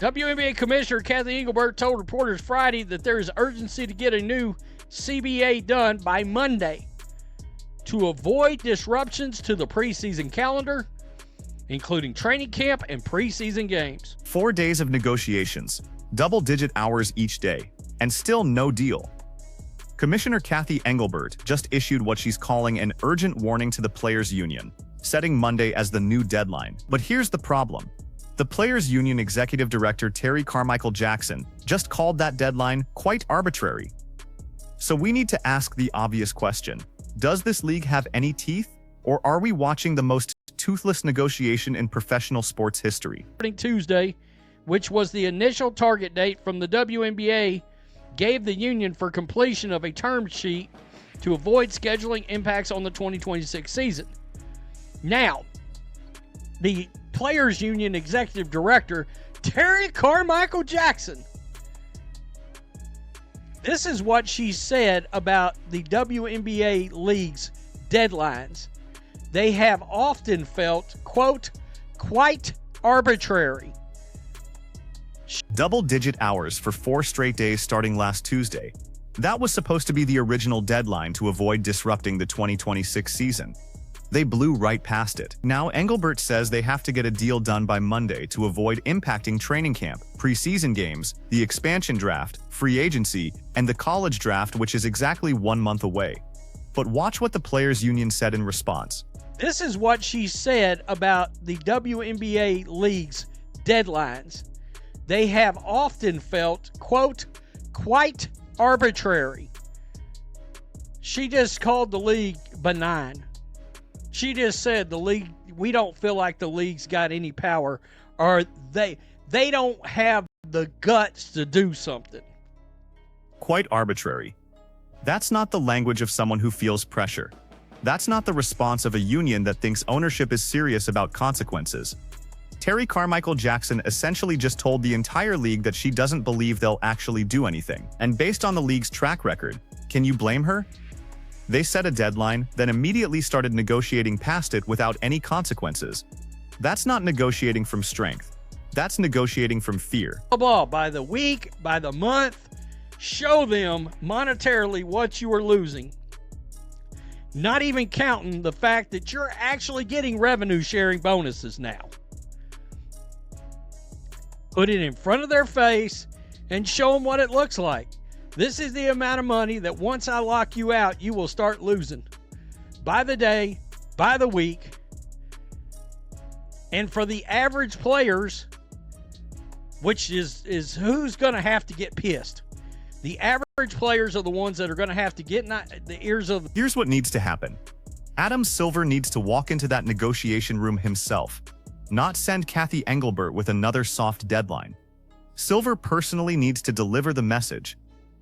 WNBA Commissioner Kathy Engelbert told reporters Friday that there is urgency to get a new CBA done by Monday to avoid disruptions to the preseason calendar, including training camp and preseason games. 4 days of negotiations, double-digit hours each day, and still no deal. Commissioner Kathy Engelbert just issued what she's calling an urgent warning to the Players Union, setting Monday as the new deadline. But here's the problem. The Players Union Executive Director Terry Carmichael Jackson just called that deadline quite arbitrary. So we need to ask the obvious question. Does this league have any teeth? Or are we watching the most toothless negotiation in professional sports history? Tuesday, which was the initial target date from the WNBA, gave the union for completion of a term sheet to avoid scheduling impacts on the 2026 season. Now, the Players Union Executive Director, Terry Carmichael Jackson, this is what she said about the WNBA league's deadlines. They have often felt, quote, quite arbitrary. Double-digit hours for 4 straight days starting last Tuesday. That was supposed to be the original deadline to avoid disrupting the 2026 season. They blew right past it. Now Engelbert says they have to get a deal done by Monday to avoid impacting training camp, preseason games, the expansion draft, free agency, and the college draft, which is exactly 1 month away. But watch what the Players Union said in response. This is what she said about the WNBA league's deadlines. They have often felt, quote, quite arbitrary. She just called the league benign. She just said the league, we don't feel like the league's got any power, or they don't have the guts to do something. Quite arbitrary. That's not the language of someone who feels pressure. That's not the response of a union that thinks ownership is serious about consequences. Terry Carmichael Jackson essentially just told the entire league that she doesn't believe they'll actually do anything. And based on the league's track record, can you blame her? They set a deadline, then immediately started negotiating past it without any consequences. That's not negotiating from strength. That's negotiating from fear. By the week, by the month, show them monetarily what you are losing. Not even counting the fact that you're actually getting revenue sharing bonuses now. Put it in front of their face and show them what it looks like. This is the amount of money that once I lock you out, you will start losing. By the day, by the week. And for the average players, which is who's going to have to get pissed. The average players are the ones that are going to have to get in the ears of... Here's what needs to happen. Adam Silver needs to walk into that negotiation room himself, not send Kathy Engelbert with another soft deadline. Silver personally needs to deliver the message.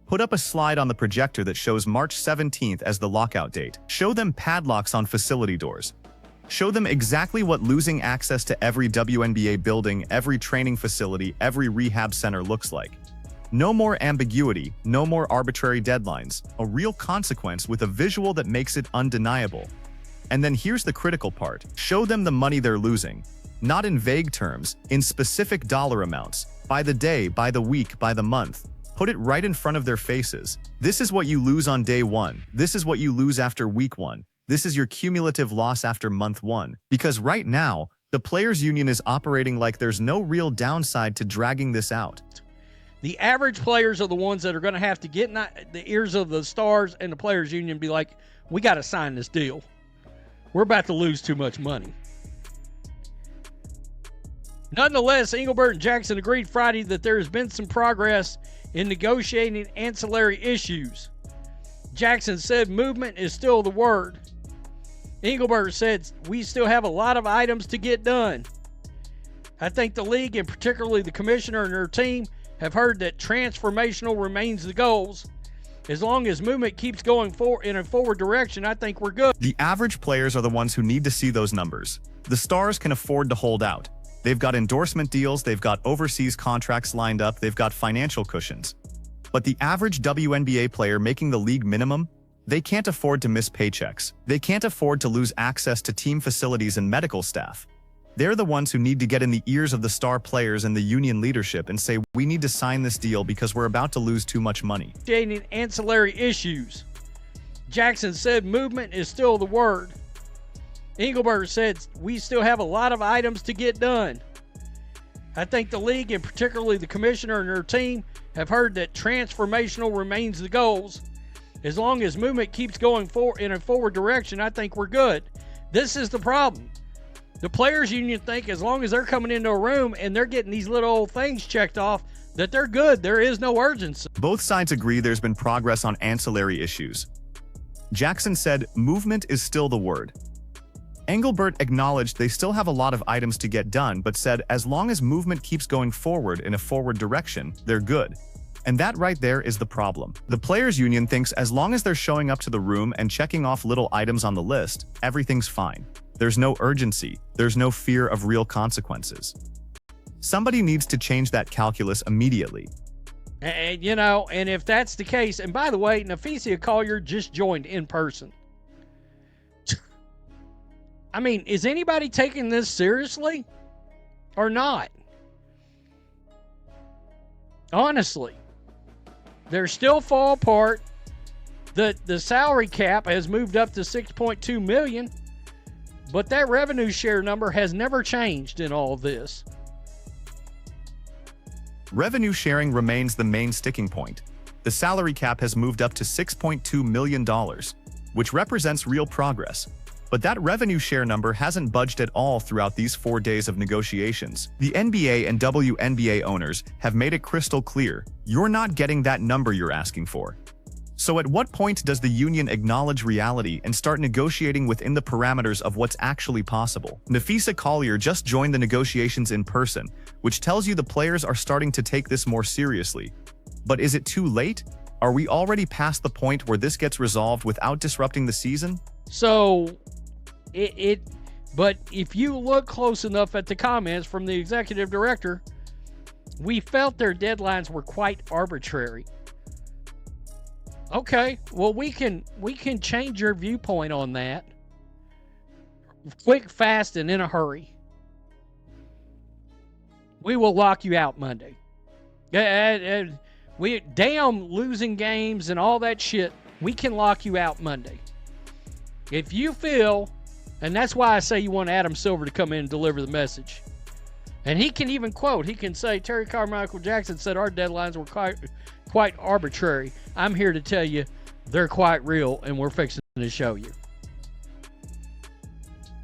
Put up a slide on the projector that shows March 17th as the lockout date. Show them padlocks on facility doors. Show them exactly what losing access to every WNBA building, every training facility, every rehab center looks like. No more ambiguity, no more arbitrary deadlines, a real consequence with a visual that makes it undeniable. And then here's the critical part. Show them the money they're losing. Not in vague terms, in specific dollar amounts, by the day, by the week, by the month. Put it right in front of their faces. This is what you lose on day 1. This is what you lose after week 1. This is your cumulative loss after month 1. Because right now, the Players Union is operating like there's no real downside to dragging this out. The average players are the ones that are going to have to get in the ears of the stars and the Players Union and be like, we got to sign this deal. We're about to lose too much money. Nonetheless, Engelbert and Jackson agreed Friday that there has been some progress in negotiating ancillary issues. Jackson said movement is still the word. Engelbert said, we still have a lot of items to get done. I think the league, and particularly the commissioner and her team, have heard that transformational remains the goals. As long as movement keeps going in a forward direction, I think we're good. The average players are the ones who need to see those numbers. The stars can afford to hold out. They've got endorsement deals, they've got overseas contracts lined up, they've got financial cushions. But the average WNBA player making the league minimum, they can't afford to miss paychecks. They can't afford to lose access to team facilities and medical staff. They're the ones who need to get in the ears of the star players and the union leadership and say, we need to sign this deal because we're about to lose too much money. Negotiating ancillary issues. Jackson said movement is still the word. Engelbert said we still have a lot of items to get done. I think the league, and particularly the commissioner and her team, have heard that transformational remains the goals. As long as movement keeps going in a forward direction, I think we're good. This is the problem. The players union think as long as they're coming into a room and they're getting these little old things checked off, that they're good. There is no urgency. Both sides agree there's been progress on ancillary issues. Jackson said movement is still the word. Engelbert acknowledged they still have a lot of items to get done, but said as long as movement keeps going forward in a forward direction, they're good. And that right there is the problem. The players union thinks as long as they're showing up to the room and checking off little items on the list, everything's fine. There's no urgency. There's no fear of real consequences. Somebody needs to change that calculus immediately. And, and if that's the case, and by the way, Nafisia Collier just joined in person. I mean, is anybody taking this seriously or not? Honestly, they're still fall apart. The salary cap has moved up to $6.2 million, but that revenue share number has never changed in all of this. Revenue sharing remains the main sticking point. The salary cap has moved up to $6.2 million, which represents real progress. But that revenue share number hasn't budged at all throughout these 4 days of negotiations. The NBA and WNBA owners have made it crystal clear, you're not getting that number you're asking for. So at what point does the union acknowledge reality and start negotiating within the parameters of what's actually possible? Nafisia Collier just joined the negotiations in person, which tells you the players are starting to take this more seriously. But is it too late? Are we already past the point where this gets resolved without disrupting the season? So, but if you look close enough at the comments from the executive director, we felt their deadlines were quite arbitrary. Okay, well, we can change your viewpoint on that. Quick, fast, and in a hurry. We will lock you out Monday. We damn losing games and all that shit. We can lock you out Monday. If you feel, and that's why I say you want Adam Silver to come in and deliver the message. And he can even quote, he can say, Terry Carmichael Jackson said our deadlines were quite arbitrary. I'm here to tell you they're quite real, and we're fixing to show you.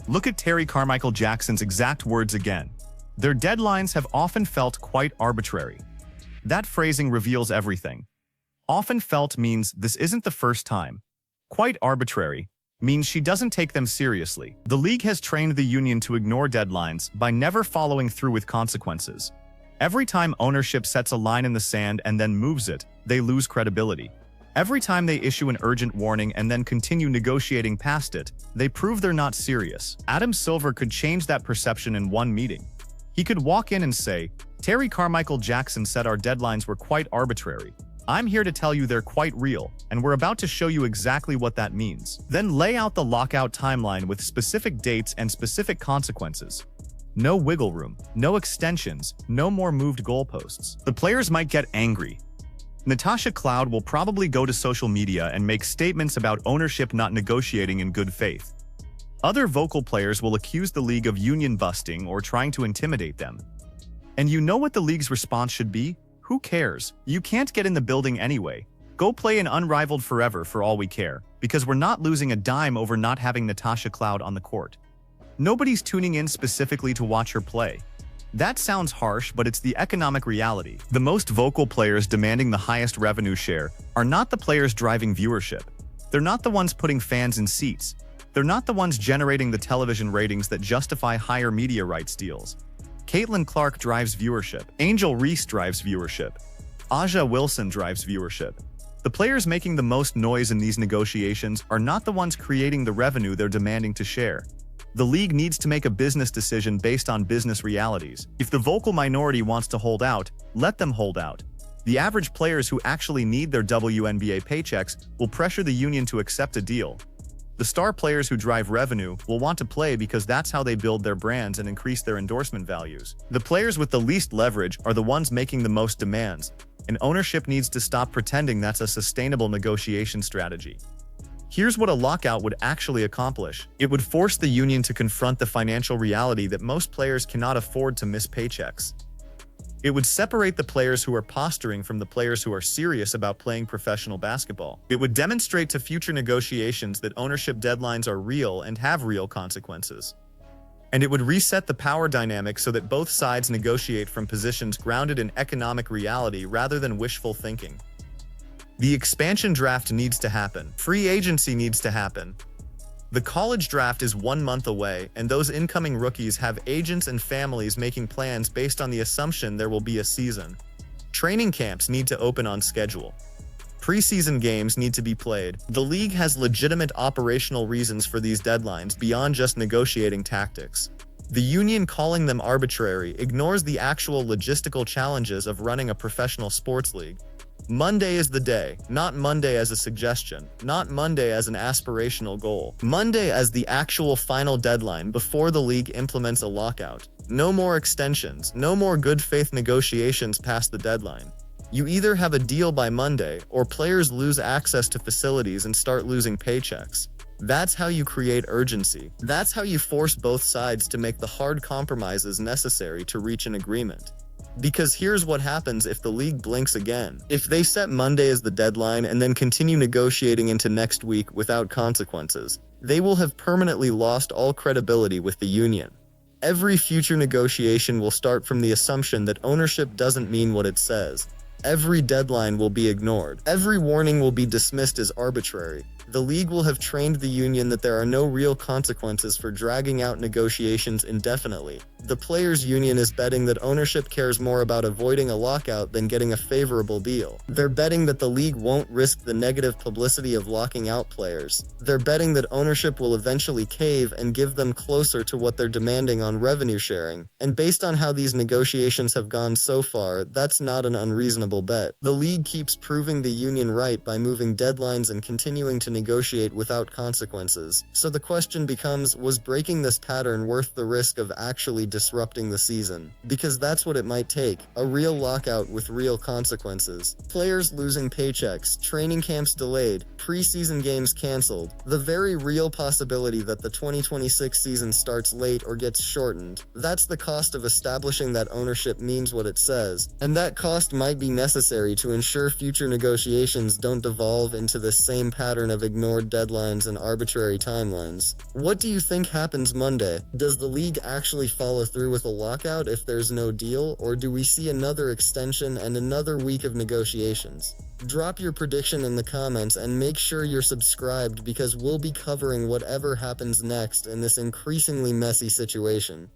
Look at Terry Carmichael Jackson's exact words again. Their deadlines have often felt quite arbitrary. That phrasing reveals everything. Often felt means this isn't the first time. Quite arbitrary means she doesn't take them seriously. The league has trained the union to ignore deadlines by never following through with consequences. Every time ownership sets a line in the sand and then moves it, they lose credibility. Every time they issue an urgent warning and then continue negotiating past it, they prove they're not serious. Adam Silver could change that perception in one meeting. He could walk in and say, Terry Carmichael Jackson said our deadlines were quite arbitrary. I'm here to tell you they're quite real, and we're about to show you exactly what that means. Then lay out the lockout timeline with specific dates and specific consequences. No wiggle room, no extensions, no more moved goalposts. The players might get angry. Natasha Cloud will probably go to social media and make statements about ownership not negotiating in good faith. Other vocal players will accuse the league of union busting or trying to intimidate them. And you know what the league's response should be? Who cares? You can't get in the building anyway. Go play an unrivaled forever for all we care, because we're not losing a dime over not having Natasha Cloud on the court. Nobody's tuning in specifically to watch her play. That sounds harsh, but it's the economic reality. The most vocal players demanding the highest revenue share are not the players driving viewership. They're not the ones putting fans in seats. They're not the ones generating the television ratings that justify higher media rights deals. Caitlin Clark drives viewership. Angel Reese drives viewership. Aja Wilson drives viewership. The players making the most noise in these negotiations are not the ones creating the revenue they're demanding to share. The league needs to make a business decision based on business realities. If the vocal minority wants to hold out, let them hold out. The average players who actually need their WNBA paychecks will pressure the union to accept a deal. The star players who drive revenue will want to play because that's how they build their brands and increase their endorsement values. The players with the least leverage are the ones making the most demands, and ownership needs to stop pretending that's a sustainable negotiation strategy. Here's what a lockout would actually accomplish. It would force the union to confront the financial reality that most players cannot afford to miss paychecks. It would separate the players who are posturing from the players who are serious about playing professional basketball. It would demonstrate to future negotiations that ownership deadlines are real and have real consequences. And it would reset the power dynamic so that both sides negotiate from positions grounded in economic reality rather than wishful thinking. The expansion draft needs to happen. Free agency needs to happen. The college draft is 1 month away, and those incoming rookies have agents and families making plans based on the assumption there will be a season. Training camps need to open on schedule. Preseason games need to be played. The league has legitimate operational reasons for these deadlines beyond just negotiating tactics. The union calling them arbitrary ignores the actual logistical challenges of running a professional sports league. Monday is the day, not Monday as a suggestion, not Monday as an aspirational goal. Monday as the actual final deadline before the league implements a lockout. No more extensions, no more good faith negotiations past the deadline. You either have a deal by Monday, or players lose access to facilities and start losing paychecks. That's how you create urgency. That's how you force both sides to make the hard compromises necessary to reach an agreement. Because here's what happens if the league blinks again. If they set Monday as the deadline and then continue negotiating into next week without consequences, they will have permanently lost all credibility with the union. Every future negotiation will start from the assumption that ownership doesn't mean what it says. Every deadline will be ignored. Every warning will be dismissed as arbitrary. The league will have trained the union that there are no real consequences for dragging out negotiations indefinitely. The players' union is betting that ownership cares more about avoiding a lockout than getting a favorable deal. They're betting that the league won't risk the negative publicity of locking out players. They're betting that ownership will eventually cave and give them closer to what they're demanding on revenue sharing. And based on how these negotiations have gone so far, that's not an unreasonable bet. The league keeps proving the union right by moving deadlines and continuing to negotiate without consequences. So the question becomes, was breaking this pattern worth the risk of actually disrupting the season? Because that's what it might take, a real lockout with real consequences. Players losing paychecks, training camps delayed, preseason games canceled, the very real possibility that the 2026 season starts late or gets shortened. That's the cost of establishing that ownership means what it says, and that cost might be necessary to ensure future negotiations don't devolve into the same pattern of ignored deadlines and arbitrary timelines. What do you think happens Monday? Does the league actually follow through with a lockout if there's no deal, or do we see another extension and another week of negotiations? Drop your prediction in the comments and make sure you're subscribed because we'll be covering whatever happens next in this increasingly messy situation.